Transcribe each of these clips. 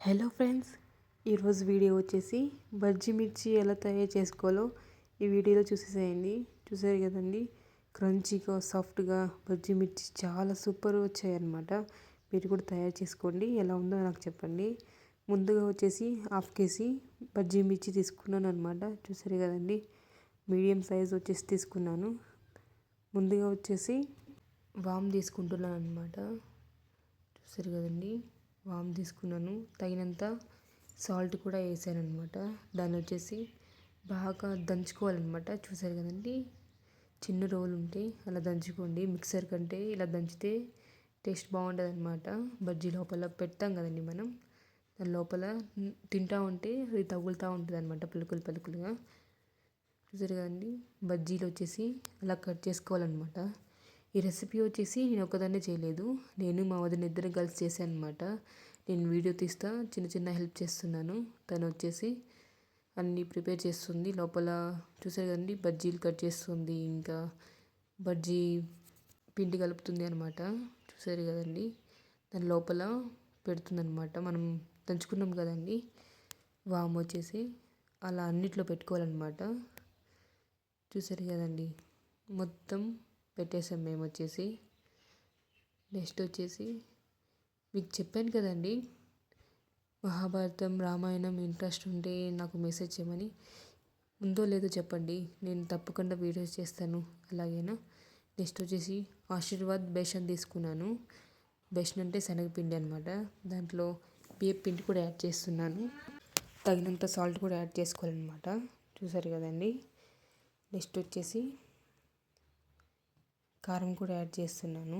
Hello friends, ఈరోజు video వచ్చేసి బజ్జీ మిర్చి ఎలా తయారు చేసుకోవాలో ఈ వీడియోలో చూసేసేయండి. చూసారు కదండి, క్రంచీగా సాఫ్ట్గా బజ్జీ మిర్చి చాలా సూపర్ వచ్చాయన్నమాట. మీరు కూడా తయారు చేసుకోండి, ఎలా ఉందో నాకు చెప్పండి. ముందుగా వచ్చేసి హాఫ్ కేజీ బజ్జీ మిర్చి తీసుకున్నాను అనమాట. చూసారు కదండి, మీడియం సైజ్ వచ్చేసి తీసుకున్నాను. ముందుగా వచ్చేసి వామ్ తీసుకుంటున్నాను అనమాట. చూసారు కదండి, వామ్ తీసుకున్నాను. తగినంత సాల్ట్ కూడా వేసాను అనమాట. దాన్ని వచ్చేసి బాగా దంచుకోవాలన్నమాట. చూసారు కదండి, చిన్న రోలు ఉంటే అలా దంచుకోండి. మిక్సర్ కంటే ఇలా దంచితే టేస్ట్ బాగుంటుంది అనమాట. బజ్జీ లోపల పెడతాం కదండి మనం, దాని లోపల తింటూ ఉంటే అది తగులుతూ ఉంటుంది అనమాట, పలుకులు పలుకులుగా. చూసారు కదండి, బజ్జీలు వచ్చేసి అలా కట్ చేసుకోవాలన్నమాట. ఈ రెసిపీ వచ్చేసి నేను ఒకదాన్నే చేయలేదు, నేను మా వదిన ఇద్దరు కలిసి చేశాను అనమాట. నేను వీడియో తీస్తా చిన్న చిన్న హెల్ప్ చేస్తున్నాను. తను వచ్చేసి అన్నీ ప్రిపేర్ చేస్తుంది లోపల. చూసారు కదండి, బజ్జీలు కట్ చేస్తుంది, ఇంకా బజ్జీ పిండి కలుపుతుంది అనమాట. చూసారు కదండి, దాని లోపల పెడుతుంది అనమాట. మనం దంచుకున్నాం కదండి వాము వచ్చేసి, అలా అన్నిట్లో పెట్టుకోవాలన్నమాట. చూసారు కదండి, మొత్తం పెట్టేసాం మేము వచ్చేసి. నెక్స్ట్ వచ్చేసి మీకు చెప్పాను కదండి, మహాభారతం రామాయణం ఇంట్రెస్ట్ ఉంటే నాకు మెసేజ్ చేయమని. ఉందో లేదో చెప్పండి, నేను తప్పకుండా వీడియోస్ చేస్తాను అలాగేనా. నెక్స్ట్ వచ్చేసి ఆశీర్వాద్ బేసన్ తీసుకున్నాను. బేసన్ అంటే శనగపిండి అనమాట. దాంట్లో బియ్యం పిండి కూడా యాడ్ చేస్తున్నాను. తగినంత సాల్ట్ కూడా యాడ్ చేసుకోవాలన్నమాట. చూసారు కదండి, నెక్స్ట్ వచ్చేసి కారం కూడా యాడ్ చేస్తున్నాను.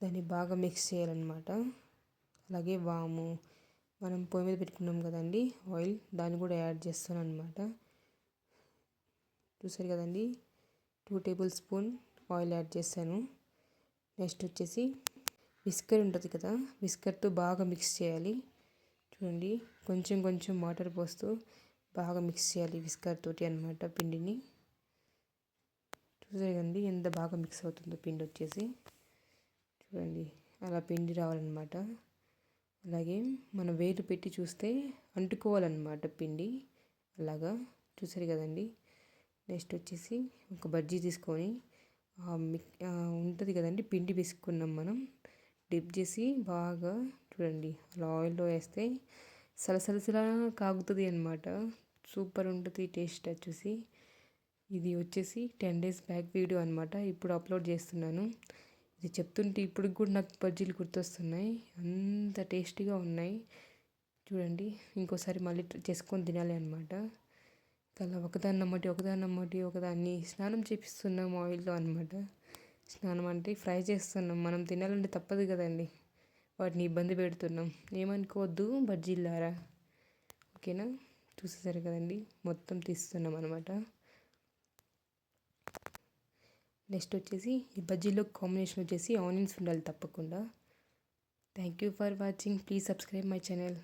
దాన్ని బాగా మిక్స్ చేయాలన్నమాట. అలాగే వాము మనం పొయ్యి మీద పెట్టుకున్నాం కదండి ఆయిల్, దాన్ని కూడా యాడ్ చేస్తాను అనమాట. చూసారు కదండి, 2 టేబుల్ స్పూన్ ఆయిల్ యాడ్ చేశాను. నెక్స్ట్ వచ్చేసి విస్కర్ ఉంటుంది కదా, విస్కర్తో బాగా మిక్స్ చేయాలి. చూడండి, కొంచెం కొంచెం వాటర్ పోస్తూ బాగా మిక్స్ చేయాలి విస్కర్ తోటి అనమాట పిండిని. చూసారు కదండి, ఎంత బాగా మిక్స్ అవుతుందో పిండి వచ్చేసి. చూడండి, అలా పిండి రావాలన్నమాట. అలాగే మనం వేలు పెట్టి చూస్తే అంటుకోవాలన్నమాట పిండి అలాగా. చూసారు కదండి, నెక్స్ట్ వచ్చేసి ఒక బజ్జీ తీసుకొని ఉంటుంది కదండి పిండి పిసుకున్నాం మనం, డిప్ చేసి బాగా చూడండి అలా ఆయిల్లో వేస్తే సలసలసలా కాగుతుంది అనమాట. సూపర్ ఉంటుంది టేస్ట్ వచ్చేసి. ఇది వచ్చేసి 10 days బ్యాక్ వీడియో అనమాట, ఇప్పుడు అప్లోడ్ చేస్తున్నాను. ఇది చెప్తుంటే ఇప్పుడు కూడా నాకు బజ్జీలు గుర్తొస్తున్నాయి, అంత టేస్టీగా ఉన్నాయి. చూడండి, ఇంకోసారి మళ్ళీ చేసుకొని తినాలి అనమాట. అలా ఒకదాన్ని స్నానం చేపిస్తున్నాం ఆయిల్లో అనమాట. స్నానం అంటే ఫ్రై చేస్తున్నాం, మనం తినాలంటే తప్పదు కదండి, వాటిని ఇబ్బంది పెడుతున్నాం. ఏమనుకోవద్దు బజ్జీలారా, ఓకేనా. చూసేసారు కదండి, మొత్తం తీస్తున్నాం అనమాట. నెక్స్ట్ వచ్చేసి ఈ బజ్జీలో కాంబినేషన్ వచ్చేసి ఆనియన్స్ ఉండాలి తప్పకుండా. Thank you for watching, please subscribe my channel.